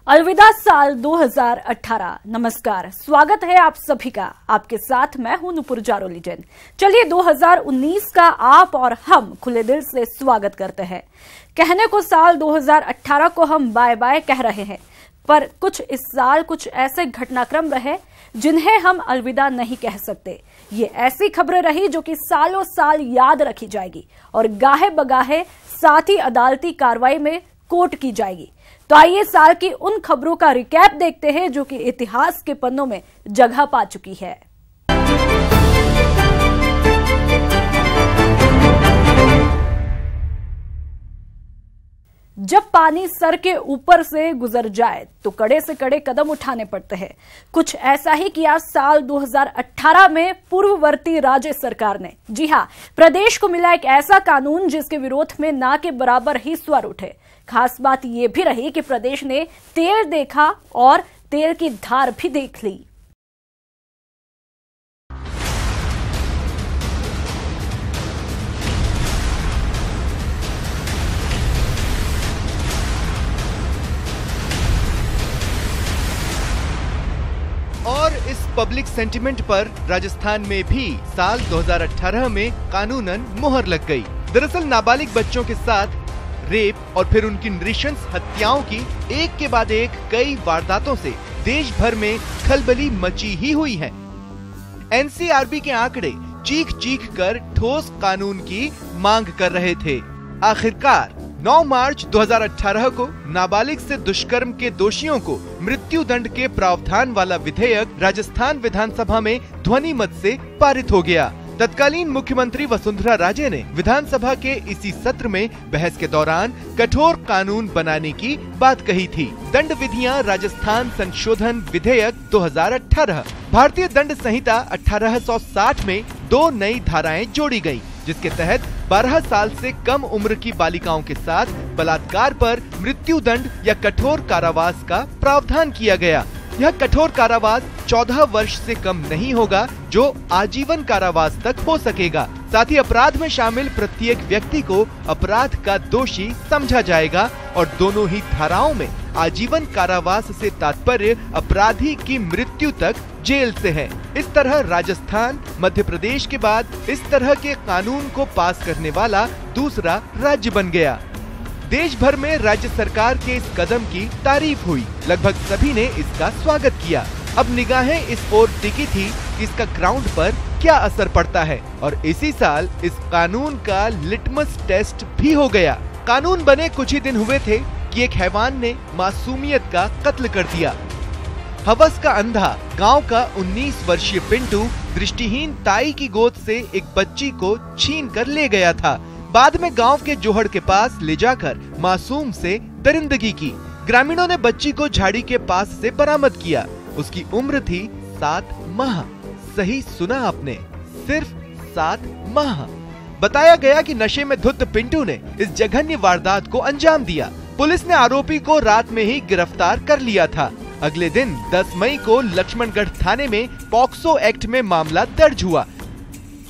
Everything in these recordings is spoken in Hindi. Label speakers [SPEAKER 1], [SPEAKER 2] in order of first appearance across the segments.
[SPEAKER 1] अलविदा साल 2018। नमस्कार, स्वागत है आप सभी का। आपके साथ मैं हूं नुपुर जारोली जैन। चलिए 2019 का आप और हम खुले दिल से स्वागत करते हैं। कहने को साल 2018 को हम बाय बाय कह रहे हैं, पर कुछ इस साल कुछ ऐसे घटनाक्रम रहे जिन्हें हम अलविदा नहीं कह सकते। ये ऐसी खबरें रही जो कि सालों साल याद रखी जाएगी और गाहे बगाहे साथ ही अदालती कार्रवाई में कोर्ट की जाएगी। तो आइए साल की उन खबरों का रिकैप देखते हैं जो कि इतिहास के पन्नों में जगह पा चुकी है। जब पानी सर के ऊपर से गुजर जाए तो कड़े से कड़े कदम उठाने पड़ते हैं। कुछ ऐसा ही किया साल 2018 में पूर्ववर्ती राज्य सरकार ने। जी हां, प्रदेश को मिला एक ऐसा कानून जिसके विरोध में ना के बराबर ही स्वर उठे। खास बात यह भी रही कि प्रदेश ने तेल देखा और तेल की धार भी देख ली।
[SPEAKER 2] और इस पब्लिक सेंटिमेंट पर राजस्थान में भी साल 2018 में कानूनन मुहर लग गई। दरअसल नाबालिग बच्चों के साथ रेप और फिर उनकी नृशंस हत्याओं की एक के बाद एक कई वारदातों से देश भर में खलबली मची ही हुई है। एनसीआरबी के आंकड़े चीख चीख कर ठोस कानून की मांग कर रहे थे। आखिरकार 9 मार्च 2018 को नाबालिग से दुष्कर्म के दोषियों को मृत्यु दंड के प्रावधान वाला विधेयक राजस्थान विधानसभा में ध्वनि मत से पारित हो गया। तत्कालीन मुख्यमंत्री वसुंधरा राजे ने विधानसभा के इसी सत्र में बहस के दौरान कठोर कानून बनाने की बात कही थी। दंड विधियां राजस्थान संशोधन विधेयक 2018। भारतीय दंड संहिता 1860 में 2 नई धाराएं जोड़ी गयी, जिसके तहत 12 साल से कम उम्र की बालिकाओं के साथ बलात्कार पर मृत्यु दंड या कठोर कारावास का प्रावधान किया गया। यह कठोर कारावास 14 वर्ष से कम नहीं होगा, जो आजीवन कारावास तक हो सकेगा। साथ ही अपराध में शामिल प्रत्येक व्यक्ति को अपराध का दोषी समझा जाएगा और दोनों ही धाराओं में आजीवन कारावास से तात्पर्य अपराधी की मृत्यु तक जेल से है। इस तरह राजस्थान मध्य प्रदेश के बाद इस तरह के कानून को पास करने वाला दूसरा राज्य बन गया। देश भर में राज्य सरकार के इस कदम की तारीफ हुई। लगभग सभी ने इसका स्वागत किया। अब निगाहें इस ओर टिकी थी कि इसका ग्राउंड पर क्या असर पड़ता है, और इसी साल इस कानून का लिटमस टेस्ट भी हो गया। कानून बने कुछ ही दिन हुए थे कि एक हैवान ने मासूमियत का कत्ल कर दिया। हवस का अंधा गांव का 19 वर्षीय पिंटू दृष्टिहीन ताई की गोद से एक बच्ची को छीन कर ले गया था। बाद में गांव के जोहड़ के पास ले जाकर मासूम से दरिंदगी की। ग्रामीणों ने बच्ची को झाड़ी के पास से बरामद किया। उसकी उम्र थी 7 माह। सही सुना आपने, सिर्फ 7 माह। बताया गया कि नशे में धुत पिंटू ने इस जघन्य वारदात को अंजाम दिया। पुलिस ने आरोपी को रात में ही गिरफ्तार कर लिया था। अगले दिन 10 मई को लक्ष्मणगढ़ थाने में पॉक्सो एक्ट में मामला दर्ज हुआ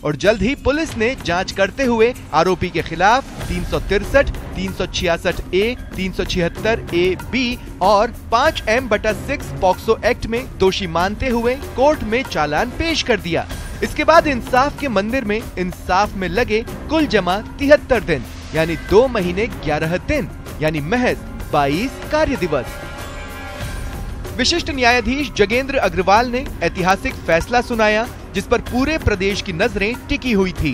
[SPEAKER 2] और जल्द ही पुलिस ने जांच करते हुए आरोपी के खिलाफ 363, 366 ए, 376 ए बी और 5M/6 पॉक्सो एक्ट में दोषी मानते हुए कोर्ट में चालान पेश कर दिया। इसके बाद इंसाफ के मंदिर में इंसाफ में लगे कुल जमा 73 दिन, यानी 2 महीने 11 दिन, यानी महज 22 कार्य दिवस। विशिष्ट न्यायाधीश जगेंद्र अग्रवाल ने ऐतिहासिक फैसला सुनाया, जिस पर पूरे प्रदेश की नजरें टिकी हुई थी।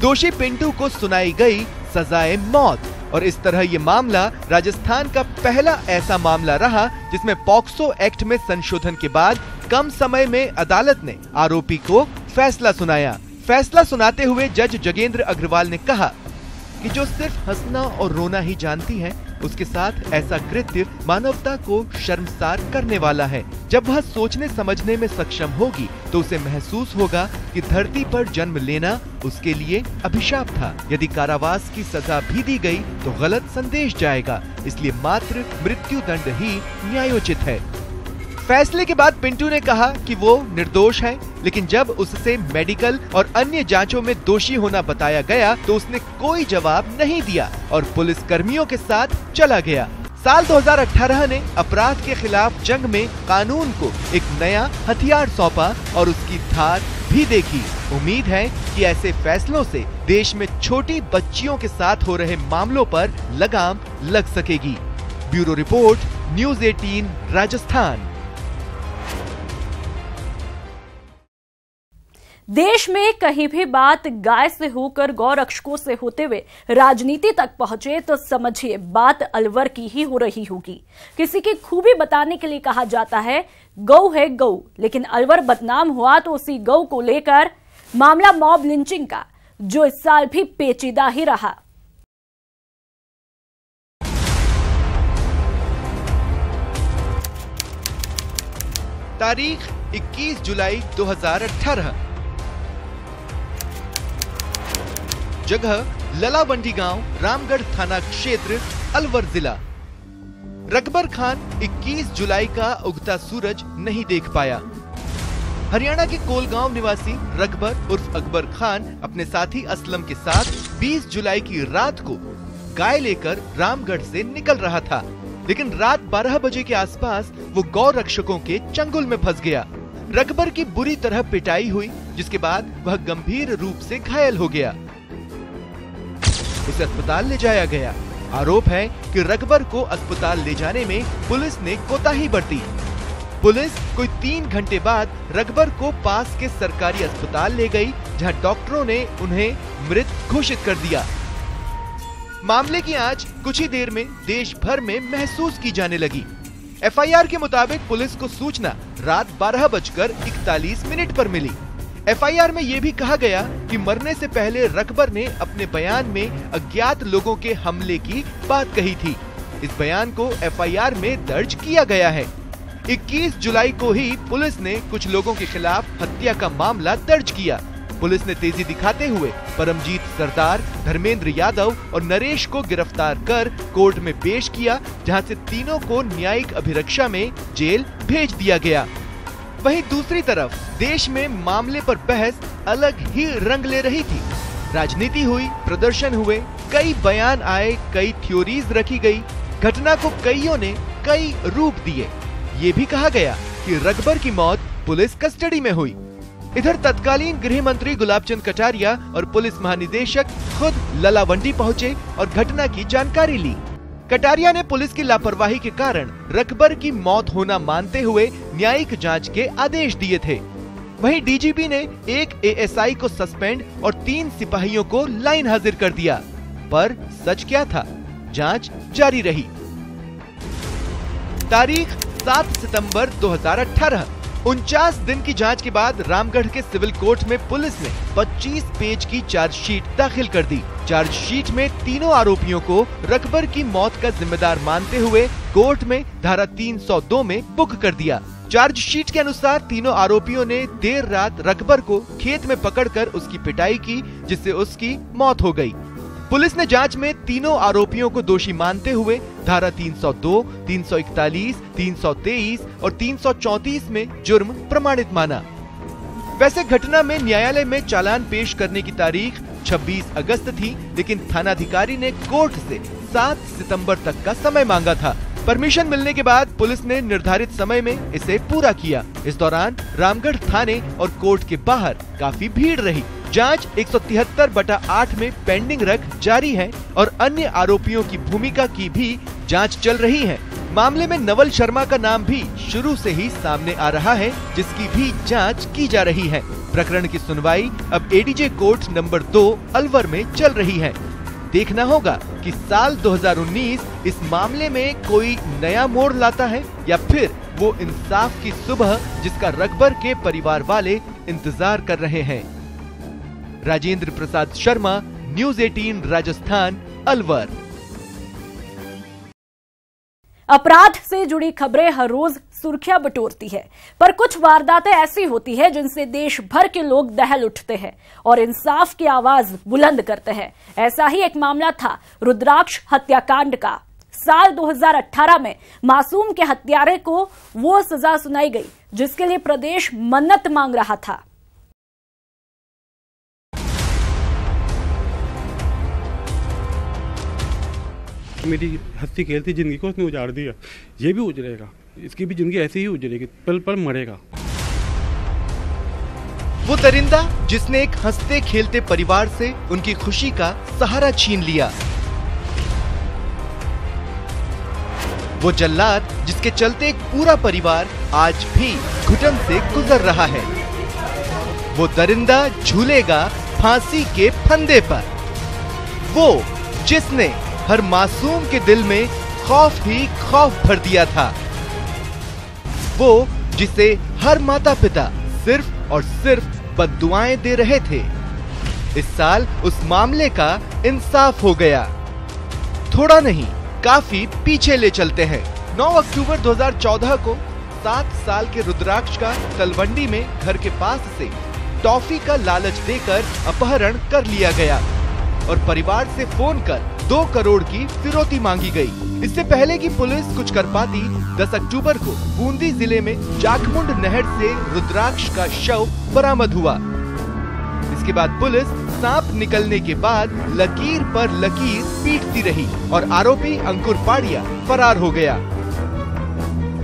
[SPEAKER 2] दोषी पिंटू को सुनाई गई सजाए मौत, और इस तरह ये मामला राजस्थान का पहला ऐसा मामला रहा जिसमें पॉक्सो एक्ट में संशोधन के बाद कम समय में अदालत ने आरोपी को फैसला सुनाया। फैसला सुनाते हुए जज जगेंद्र अग्रवाल ने कहा कि जो सिर्फ हंसना और रोना ही जानती है, उसके साथ ऐसा कृत्य मानवता को शर्मसार करने वाला है। जब वह सोचने समझने में सक्षम होगी तो उसे महसूस होगा कि धरती पर जन्म लेना उसके लिए अभिशाप था। यदि कारावास की सजा भी दी गई तो गलत संदेश जाएगा, इसलिए मात्र मृत्यु दंड ही न्यायोचित है। फैसले के बाद पिंटू ने कहा कि वो निर्दोष है, लेकिन जब उससे मेडिकल और अन्य जांचों में दोषी होना बताया गया तो उसने कोई जवाब नहीं दिया और पुलिस कर्मियों के साथ चला गया। साल 2018 ने अपराध के खिलाफ जंग में कानून को एक नया हथियार सौंपा और उसकी धार भी देखी। उम्मीद है कि ऐसे फैसलों से देश में छोटी बच्चियों के साथ हो रहे मामलों पर लगाम लग सकेगी। Bureau report, news 18 Rajasthan.
[SPEAKER 1] देश में कहीं भी बात गाय से होकर गौरक्षकों से होते हुए राजनीति तक पहुंचे तो समझिए बात अलवर की ही हो रही होगी। किसी की खूबी बताने के लिए कहा जाता है गौ है गौ, लेकिन अलवर बदनाम हुआ तो उसी गौ को लेकर मामला मॉब लिंचिंग का, जो इस साल भी पेचीदा ही रहा।
[SPEAKER 2] तारीख 21 जुलाई 2018। जगह ललावंडी गांव, रामगढ़ थाना क्षेत्र, अलवर जिला। रकबर खान 21 जुलाई का उगता सूरज नहीं देख पाया। हरियाणा के कोलगांव निवासी रकबर उर्फ अकबर खान अपने साथी असलम के साथ 20 जुलाई की रात को गाय लेकर रामगढ़ से निकल रहा था, लेकिन रात 12 बजे के आसपास वो गौ रक्षकों के चंगुल में फंस गया। रकबर की बुरी तरह पिटाई हुई, जिसके बाद वह गंभीर रूप से घायल हो गया। उसे अस्पताल ले जाया गया। आरोप है कि रकबर को अस्पताल ले जाने में पुलिस ने कोताही बरती। पुलिस कोई 3 घंटे बाद रकबर को पास के सरकारी अस्पताल ले गई, जहां डॉक्टरों ने उन्हें मृत घोषित कर दिया। मामले की आज कुछ ही देर में देश भर में महसूस की जाने लगी। एफआईआर के मुताबिक पुलिस को सूचना रात 12:41 पर मिली। एफआईआर में यह भी कहा गया कि मरने से पहले रकबर ने अपने बयान में अज्ञात लोगों के हमले की बात कही थी। इस बयान को एफआईआर में दर्ज किया गया है। 21 जुलाई को ही पुलिस ने कुछ लोगों के खिलाफ हत्या का मामला दर्ज किया। पुलिस ने तेजी दिखाते हुए परमजीत सरदार, धर्मेंद्र यादव और नरेश को गिरफ्तार कर कोर्ट में पेश किया, जहां से तीनों को न्यायिक अभिरक्षा में जेल भेज दिया गया। वहीं दूसरी तरफ देश में मामले पर बहस अलग ही रंग ले रही थी। राजनीति हुई, प्रदर्शन हुए, कई बयान आए, कई थ्योरीज रखी गई, घटना को कईयों ने कई रूप दिए। ये भी कहा गया कि रकबर की मौत पुलिस कस्टडी में हुई। इधर तत्कालीन गृह मंत्री गुलाबचंद कटारिया और पुलिस महानिदेशक खुद ललावंडी पहुंचे और घटना की जानकारी ली। कटारिया ने पुलिस की लापरवाही के कारण रकबर की मौत होना मानते हुए न्यायिक जांच के आदेश दिए थे। वहीं डीजीपी ने एक एएसआई को सस्पेंड और 3 सिपाहियों को लाइन हाजिर कर दिया। पर सच क्या था? जांच जारी रही। तारीख 7 सितंबर 2018। 49 दिन की जांच के बाद रामगढ़ के सिविल कोर्ट में पुलिस ने 25 पेज की चार्जशीट दाखिल कर दी। चार्जशीट में तीनों आरोपियों को रकबर की मौत का जिम्मेदार मानते हुए कोर्ट में धारा 302 में बुक कर दिया। चार्जशीट के अनुसार तीनों आरोपियों ने देर रात रकबर को खेत में पकड़कर उसकी पिटाई की, जिससे उसकी मौत हो गई। पुलिस ने जांच में तीनों आरोपियों को दोषी मानते हुए धारा 302, 341, 323 और 334 में जुर्म प्रमाणित माना। वैसे घटना में न्यायालय में चालान पेश करने की तारीख 26 अगस्त थी, लेकिन थानाधिकारी ने कोर्ट से 7 सितंबर तक का समय मांगा था। परमिशन मिलने के बाद पुलिस ने निर्धारित समय में इसे पूरा किया। इस दौरान रामगढ़ थाने और कोर्ट के बाहर काफी भीड़ रही। जांच 173/8 में पेंडिंग रख जारी है और अन्य आरोपियों की भूमिका की भी जांच चल रही है। मामले में नवल शर्मा का नाम भी शुरू से ही सामने आ रहा है, जिसकी भी जांच की जा रही है। प्रकरण की सुनवाई अब एडीजे कोर्ट नंबर 2 अलवर में चल रही है। देखना होगा कि साल 2019 इस मामले में कोई नया मोड़ लाता है या फिर वो इंसाफ की सुबह जिसका रकबर के परिवार वाले इंतजार कर रहे हैं। राजेंद्र प्रसाद शर्मा, न्यूज़ 18 राजस्थान, अलवर।
[SPEAKER 1] अपराध से जुड़ी खबरें हर रोज सुर्खियां बटोरती है, पर कुछ वारदातें ऐसी होती है जिनसे देश भर के लोग दहल उठते हैं और इंसाफ की आवाज बुलंद करते हैं। ऐसा ही एक मामला था रुद्राक्ष हत्याकांड का। साल 2018 में मासूम के हत्यारे को वो सजा सुनाई गई जिसके लिए प्रदेश मन्नत मांग रहा था।
[SPEAKER 3] मेरी हंसी खेलती ज़िंदगी को उसने उजाड़ दिया। ये भी उजड़ेगा, इसकी भी ज़िंदगी ऐसी ही उजड़ेगी, पल पल मरेगा।
[SPEAKER 2] वो दरिंदा जिसने एक हंसते खेलते परिवार से उनकी खुशी का सहारा छीन लिया। वो जल्लाद जिसके चलते एक पूरा परिवार आज भी घुटन से गुजर रहा है। वो दरिंदा झूलेगा फांसी के फंदे पर। वो जिसने हर मासूम के दिल में खौफ ही खौफ भर दिया था। वो जिसे हर माता पिता सिर्फ और सिर्फ बद्दुआएं दे रहे थे। इस साल उस मामले का इंसाफ हो गया। थोड़ा नहीं, काफी पीछे ले चलते हैं। 9 अक्टूबर 2014 को 7 साल के रुद्राक्ष का तलवंडी में घर के पास से टॉफी का लालच देकर अपहरण कर लिया गया और परिवार से फोन कर 2 करोड़ की फिरौती मांगी गई। इससे पहले कि पुलिस कुछ कर पाती, 10 अक्टूबर को बूंदी जिले में जाखमुंड नहर से रुद्राक्ष का शव बरामद हुआ। इसके बाद पुलिस सांप निकलने के बाद लकीर पर लकीर पीटती रही और आरोपी अंकुर पाड़िया फरार हो गया।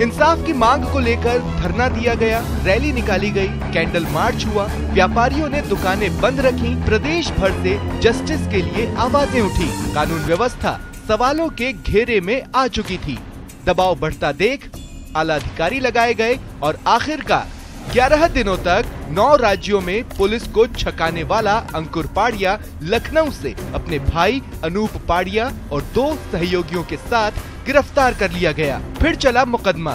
[SPEAKER 2] इंसाफ की मांग को लेकर धरना दिया गया, रैली निकाली गई, कैंडल मार्च हुआ, व्यापारियों ने दुकानें बंद रखी, प्रदेश भर से जस्टिस के लिए आवाजें उठी। कानून व्यवस्था सवालों के घेरे में आ चुकी थी। दबाव बढ़ता देख आला अधिकारी लगाए गए और आखिरकार 11 दिनों तक 9 राज्यों में पुलिस को छकाने वाला अंकुर पाड़िया लखनऊ से अपने भाई अनूप पाड़िया और 2 सहयोगियों के साथ गिरफ्तार कर लिया गया। फिर चला मुकदमा।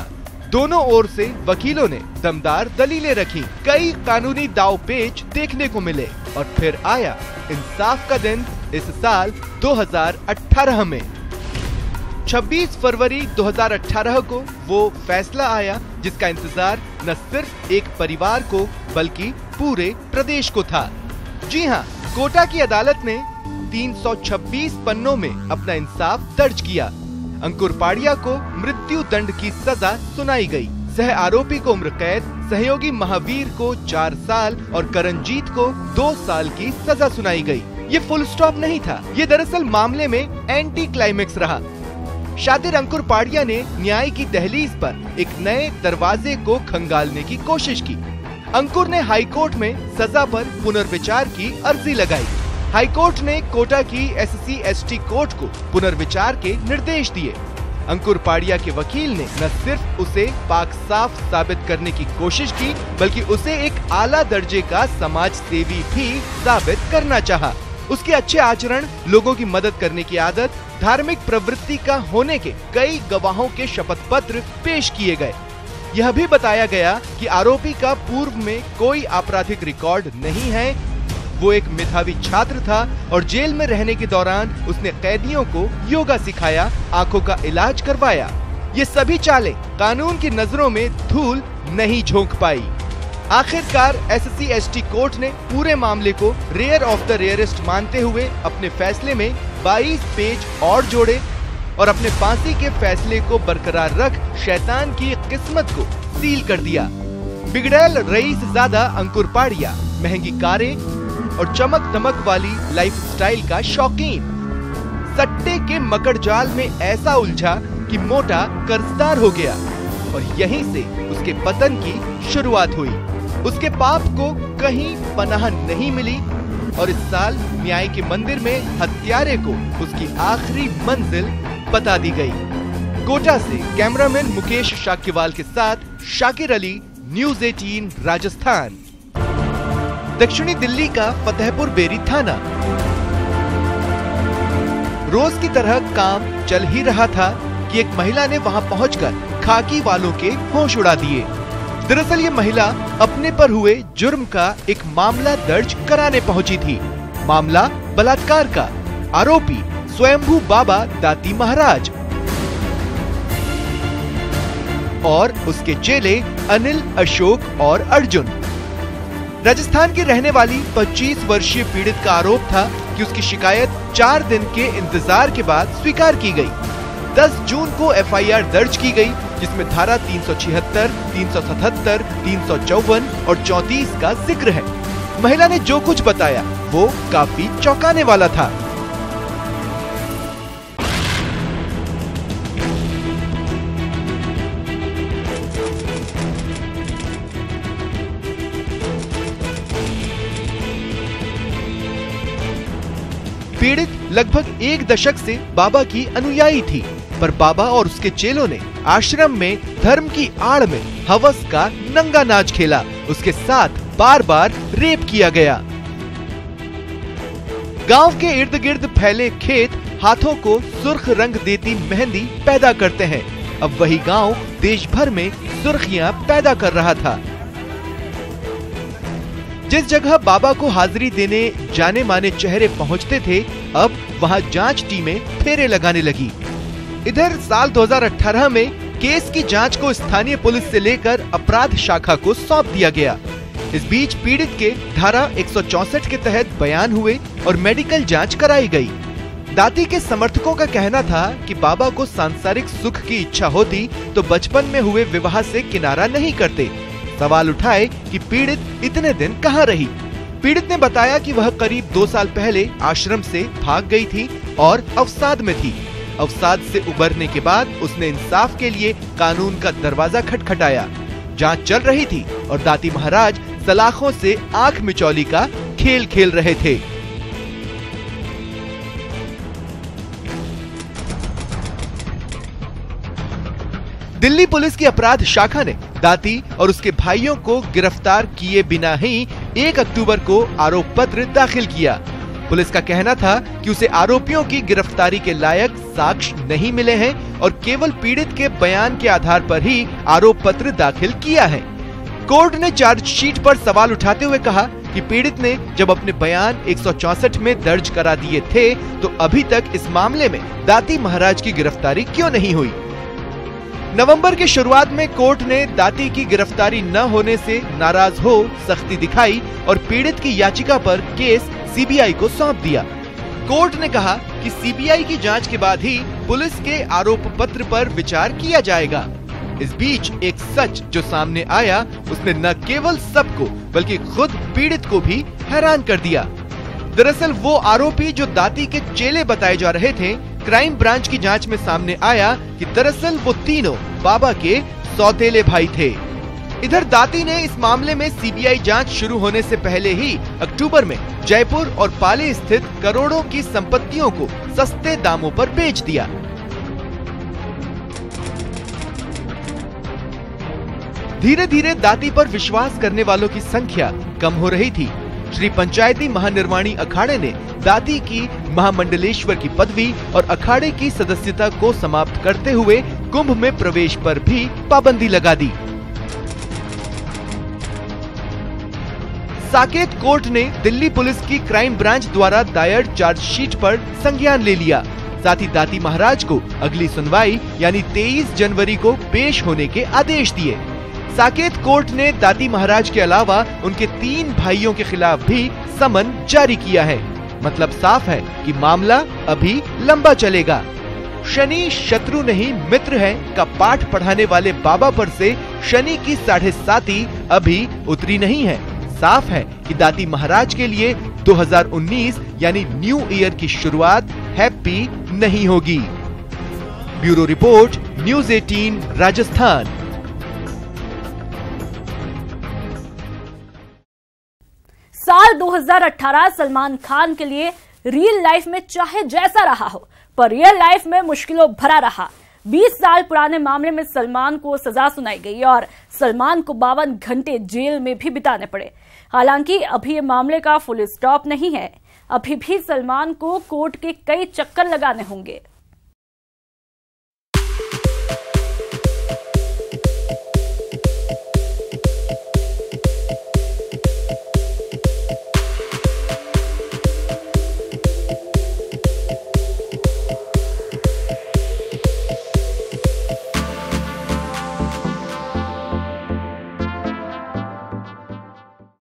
[SPEAKER 2] दोनों ओर से वकीलों ने दमदार दलीलें रखी, कई कानूनी दाव पेच देखने को मिले और फिर आया इंसाफ का दिन इस साल 2018 में। 26 फरवरी 2018 को वो फैसला आया जिसका इंतजार न सिर्फ एक परिवार को बल्कि पूरे प्रदेश को था। जी हाँ, कोटा की अदालत ने 326 पन्नों में अपना इंसाफ दर्ज किया। अंकुर पाड़िया को मृत्यु दंड की सजा सुनाई गई। सह आरोपी को उम्र कैद, सहयोगी महावीर को 4 साल और करणजीत को 2 साल की सजा सुनाई गई। ये फुल स्टॉप नहीं था, ये दरअसल मामले में एंटी क्लाइमेक्स रहा। शातिर अंकुर पाड़िया ने न्याय की दहलीज पर एक नए दरवाजे को खंगालने की कोशिश की। अंकुर ने हाईकोर्ट में सजा पर पुनर्विचार की अर्जी लगाई। हाईकोर्ट ने कोटा की SC/ST कोर्ट को पुनर्विचार के निर्देश दिए। अंकुर पाड़िया के वकील ने न सिर्फ उसे पाक साफ साबित करने की कोशिश की बल्कि उसे एक आला दर्जे का समाज सेवी भी साबित करना चाहा। उसके अच्छे आचरण, लोगों की मदद करने की आदत, धार्मिक प्रवृत्ति का होने के कई गवाहों के शपथ पत्र पेश किए गए। यह भी बताया गया कि आरोपी का पूर्व में कोई आपराधिक रिकॉर्ड नहीं है। वो एक मेधावी छात्र था और जेल में रहने के दौरान उसने कैदियों को योगा सिखाया, आंखों का इलाज करवाया। ये सभी चालें कानून की नजरों में धूल नहीं झोंक पाई। आखिरकार SC/ST कोर्ट ने पूरे मामले को रेयर ऑफ द रेयरेस्ट मानते हुए अपने फैसले में 22 पेज और जोड़े और अपने फांसी के फैसले को बरकरार रख शैतान की किस्मत को सील कर दिया। बिगड़ैल रईसज़ादा अंकुर पाड़िया महंगी कारें और चमक दमक वाली लाइफस्टाइल का शौकीन, सट्टे के मकड़ जाल में ऐसा उलझा कि मोटा कर्जदार हो गया और यहीं से उसके पतन की शुरुआत हुई। उसके पाप को कहीं पनाह नहीं मिली और इस साल न्याय के मंदिर में हत्यारे को उसकी आखिरी मंजिल बता दी गई। कोटा से कैमरामैन मुकेश शाक्यवाल के साथ शाकिर अली, न्यूज़ 18 राजस्थान। दक्षिणी दिल्ली का फतेहपुर बेरी थाना। रोज की तरह काम चल ही रहा था कि एक महिला ने वहां पहुंचकर खाकी वालों के होश उड़ा दिए। दरअसल ये महिला अपने पर हुए जुर्म का एक मामला दर्ज कराने पहुंची थी। मामला बलात्कार का। आरोपी स्वयंभू बाबा दाती महाराज और उसके चेले अनिल, अशोक और अर्जुन। राजस्थान की रहने वाली 25 वर्षीय पीड़ित का आरोप था कि उसकी शिकायत 4 दिन के इंतजार के बाद स्वीकार की गई। 10 जून को FIR दर्ज की गई जिसमें धारा 376, 377, 354 और 34 का जिक्र है। महिला ने जो कुछ बताया वो काफी चौंकाने वाला था। पीड़ित लगभग 1 दशक से बाबा की अनुयायी थी, पर बाबा और उसके चेलों ने आश्रम में धर्म की आड़ में हवस का नंगा नाच खेला। उसके साथ बार बार रेप किया गया। गांव के इर्द गिर्द फैले खेत हाथों को सुर्ख रंग देती मेहंदी पैदा करते हैं। अब वही गांव देश भर में सुर्खियां पैदा कर रहा था। जिस जगह बाबा को हाजिरी देने जाने माने चेहरे पहुंचते थे, अब वहां जांच टीमें फेरे लगाने लगी। इधर साल 2018 में केस की जांच को स्थानीय पुलिस से लेकर अपराध शाखा को सौंप दिया गया। इस बीच पीड़ित के धारा 164 के तहत बयान हुए और मेडिकल जांच कराई गई। दाती के समर्थकों का कहना था कि बाबा को सांसारिक सुख की इच्छा होती तो बचपन में हुए विवाह से किनारा नहीं करते। सवाल उठाए कि पीड़ित इतने दिन कहां रही। पीड़ित ने बताया कि वह करीब 2 साल पहले आश्रम से भाग गई थी और अवसाद में थी। अवसाद से उबरने के बाद उसने इंसाफ के लिए कानून का दरवाजा खटखटाया। जांच चल रही थी और दाती महाराज सलाखों से आंख मिचौली का खेल खेल रहे थे। दिल्ली पुलिस की अपराध शाखा ने दाती और उसके भाइयों को गिरफ्तार किए बिना ही 1 अक्टूबर को आरोप पत्र दाखिल किया। पुलिस का कहना था कि उसे आरोपियों की गिरफ्तारी के लायक साक्ष्य नहीं मिले हैं और केवल पीड़ित के बयान के आधार पर ही आरोप पत्र दाखिल किया है। कोर्ट ने चार्जशीट पर सवाल उठाते हुए कहा कि पीड़ित ने जब अपने बयान 164 में दर्ज करा दिए थे तो अभी तक इस मामले में दाती महाराज की गिरफ्तारी क्यों नहीं हुई। नवंबर के शुरुआत में कोर्ट ने दाती की गिरफ्तारी न होने से नाराज हो सख्ती दिखाई और पीड़ित की याचिका पर केस सीबीआई को सौंप दिया। कोर्ट ने कहा कि सीबीआई की जांच के बाद ही पुलिस के आरोप पत्र पर विचार किया जाएगा। इस बीच एक सच जो सामने आया उसने न केवल सबको बल्कि खुद पीड़ित को भी हैरान कर दिया। दरअसल वो आरोपी जो दाती के चेले बताए जा रहे थे, क्राइम ब्रांच की जांच में सामने आया कि दरअसल वो तीनों बाबा के सौतेले भाई थे। इधर दाती ने इस मामले में सीबीआई जांच शुरू होने से पहले ही अक्टूबर में जयपुर और पाली स्थित करोड़ों की संपत्तियों को सस्ते दामों पर बेच दिया। धीरे धीरे दाती पर विश्वास करने वालों की संख्या कम हो रही थी। श्री पंचायती महानिर्वाणी अखाड़े ने दाती की महामंडलेश्वर की पदवी और अखाड़े की सदस्यता को समाप्त करते हुए कुंभ में प्रवेश पर भी पाबंदी लगा दी। साकेत कोर्ट ने दिल्ली पुलिस की क्राइम ब्रांच द्वारा दायर चार्जशीट पर संज्ञान ले लिया। साथ ही दाती महाराज को अगली सुनवाई यानी 23 जनवरी को पेश होने के आदेश दिए। साकेत कोर्ट ने दाती महाराज के अलावा उनके 3 भाइयों के खिलाफ भी समन जारी किया है। मतलब साफ है कि मामला अभी लंबा चलेगा। शनि शत्रु नहीं मित्र है का पाठ पढ़ाने वाले बाबा पर से शनि की 7.5 अभी उतरी नहीं है। साफ है कि दाती महाराज के लिए 2019 यानी न्यू ईयर की शुरुआत हैप्पी नहीं होगी। Bureau report, news 18 Rajasthan.
[SPEAKER 1] साल 2018 सलमान खान के लिए रियल लाइफ में चाहे जैसा रहा हो, पर रियल लाइफ में मुश्किलों भरा रहा। 20 साल पुराने मामले में सलमान को सजा सुनाई गई और सलमान को 52 घंटे जेल में भी बिताने पड़े। हालांकि अभी ये मामले का फुल स्टॉप नहीं है। अभी भी सलमान को कोर्ट के कई चक्कर लगाने होंगे।